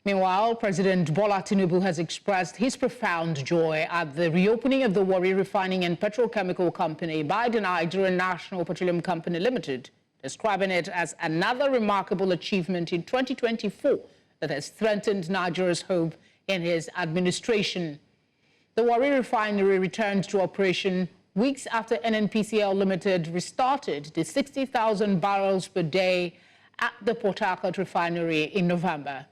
Meanwhile, President Bola Tinubu has expressed his profound joy at the reopening of the Warri Refining and Petrochemical Company by the Nigerian National Petroleum Company Limited, describing it as another remarkable achievement in 2024 that has strengthened Nigeria's hope in his administration. The Warri Refinery returned to operation weeks after NNPCL Limited restarted the 60,000 barrels per day at the Port Harcourt Refinery in November.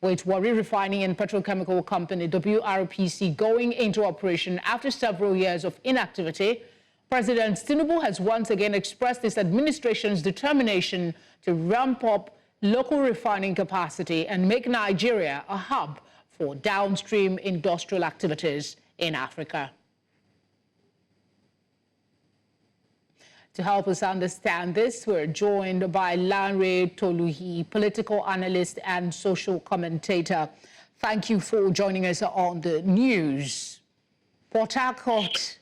With Warri Refining and Petrochemical Company, WRPC, going into operation after several years of inactivity, President Tinubu has once again expressed his administration's determination to ramp up local refining capacity and make Nigeria a hub for downstream industrial activities in Africa. To help us understand this, we're joined by Lanre Toluhi, political analyst and social commentator. Thank you for joining us on the news. Port Harcourt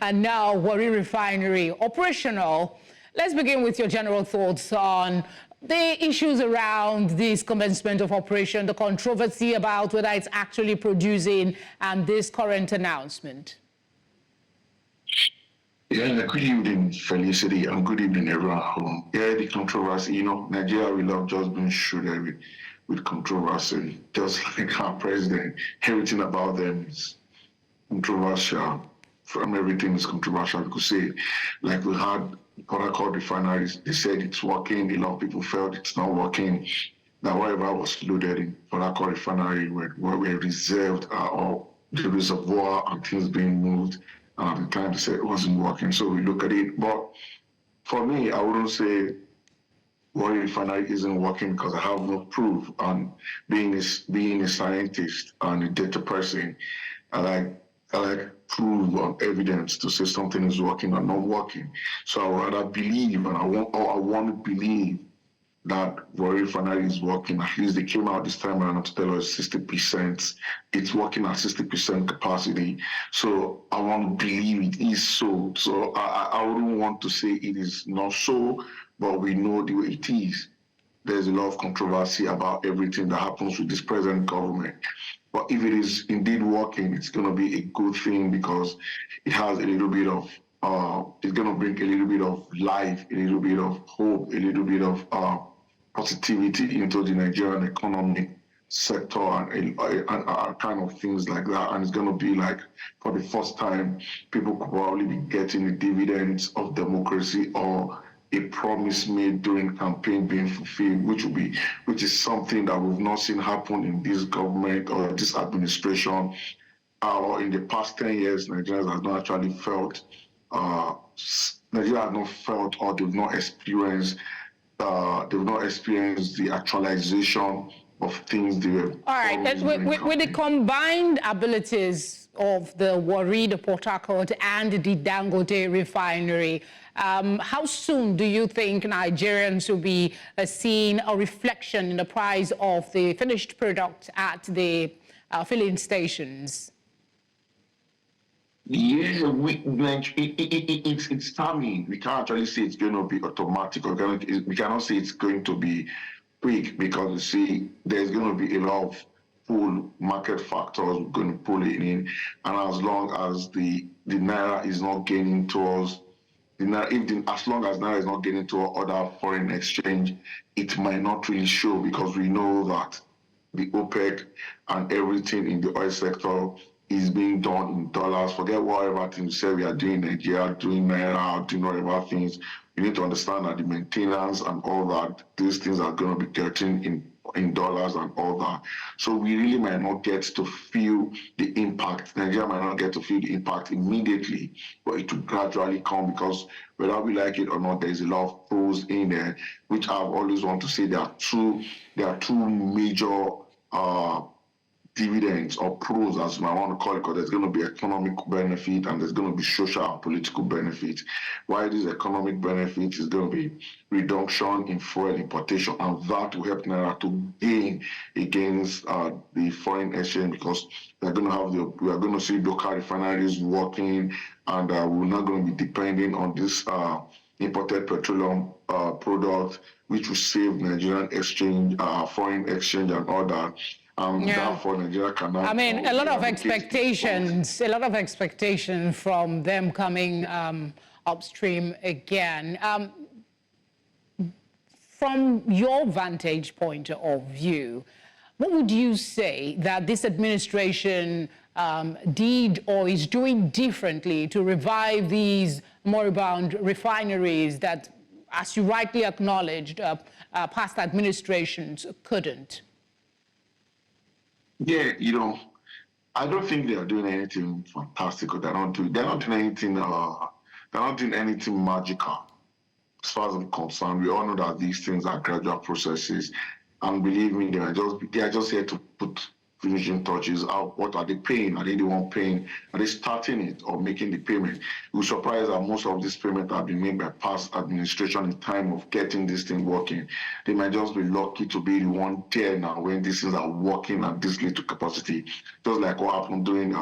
and now Warri Refinery operational. Let's begin with your general thoughts on the issues around this commencement of operation, the controversy about whether it's actually producing, and this current announcement. Yeah, good evening, Felicity, and good evening, everyone at home. Yeah, the controversy, Nigeria, we love just being shrouded with controversy. Just like our president, everything about them is controversial. From everything is controversial. You could say, like we had Port Harcourt refineries, they said it's working. A lot of people felt it's not working. That whatever was loaded in Port Harcourt refinery were reserved or the reservoir and things being moved. At the time, they said it wasn't working, so we look at it. But for me, I wouldn't say Warri Refinery isn't working because I have no proof. And being a scientist and a data person, I like proof or evidence to say something is working or not working. So I would rather believe, and I want to believe that Warri Refinery is working. At least they came out this time around to tell us 60%. It's working at 60% capacity. So I want to believe it is so. So I wouldn't want to say it is not so, but we know the way it is. There's a lot of controversy about everything that happens with this present government. But if it is indeed working, it's going to be a good thing because it has a little bit of it's going to bring a little bit of life, a little bit of hope, a little bit of positivity into the Nigerian economic sector and kind of things like that. And it's going to be like, for the first time, people could probably be getting the dividends of democracy or a promise made during campaign being fulfilled, which is something that we've not seen happen in this government or this administration. Or in the past 10 years, Nigerians have not actually felt, Nigeria has not felt or they've not experienced the actualization of things they were. All right, with the combined abilities of the Warri, the Port Harcourt, and the Dangote refinery, how soon do you think Nigerians will be seeing a reflection in the price of the finished product at the filling stations? Yeah, it's timing. We can't actually say it's going to be automatic, or we cannot say it's going to be quick because you see, there's going to be a lot of pull market factors going to pull it in, and as long as the naira is not gaining towards as long as naira is not getting to other foreign exchange, it might not really show because we know that the OPEC and everything in the oil sector is being done in dollars. Forget whatever things say we are doing in Nigeria, doing naira, doing whatever things. You need to understand that the maintenance and all that, these things are going to be getting in dollars and all that. So we really might not get to feel the impact. Nigeria might not get to feel the impact immediately, but it will gradually come because whether we like it or not, there's a lot of pros in there, which I've always wanted to say there are two major dividends or pros, as I want to call it, because there's going to be economic benefit and there's going to be social and political benefit. Why this economic benefit is going to be reduction in fuel importation, and that will help Naira to gain against the foreign exchange because we are going to see local refineries working, and we're not going to be depending on this imported petroleum products, which will save Nigerian exchange, foreign exchange and all that. Therefore, Nigeria cannot. I mean, a lot of expectations from them coming upstream again. From your vantage point of view, what would you say that this administration did or is doing differently to revive these moribund refineries that, as you rightly acknowledged, past administrations couldn't? Yeah, I don't think they are doing anything fantastic. Or they're not doing anything. They're not doing anything magical. As far as I'm concerned, we all know that these things are gradual processes, and believe me, they are just here to put finishing touches. What are they paying? Are they the one paying? Are they starting it or making the payment? We're surprised that most of these payments have been made by past administration in time of getting this thing working. They might just be lucky to be the one there now when these things are working at this little capacity. Just like what happened during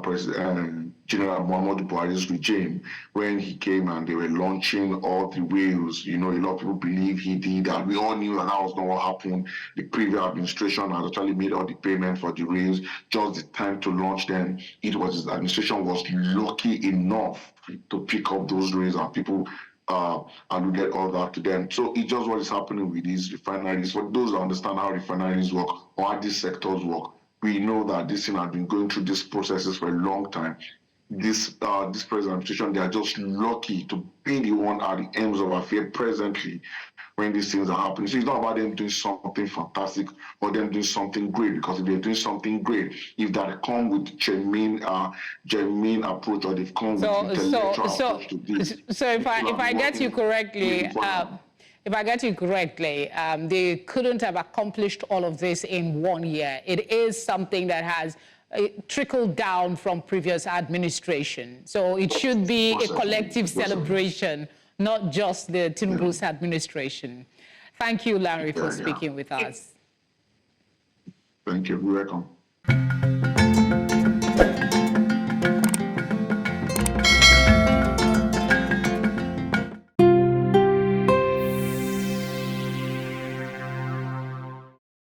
President General Muhammadu Buhari's regime, when he came and they were launching all the wheels. A lot of people believe he did that. We all knew that was not what happened. The previous administration had actually made all the payment for the rails. Just the time to launch them, his administration was lucky enough to pick up those rails, and people and we get all that to them. So it's just what is happening with these refineries. For those that understand how refineries work or how these sectors work, we know that this thing has been going through these processes for a long time. This present administration, they are just lucky to be the one at the ends of affair presently when these things are happening. So it's not about them doing something fantastic or them doing something great, because if they're doing something great, if they come with genuine approach, or they've come with intellectual approach to this. So if I get you correctly, they couldn't have accomplished all of this in 1 year. It is something that has trickled down from previous administration. So it should be a collective celebration, not just the Tinubu's administration. Thank you, Lanre, for speaking with us. Thank you. You're welcome.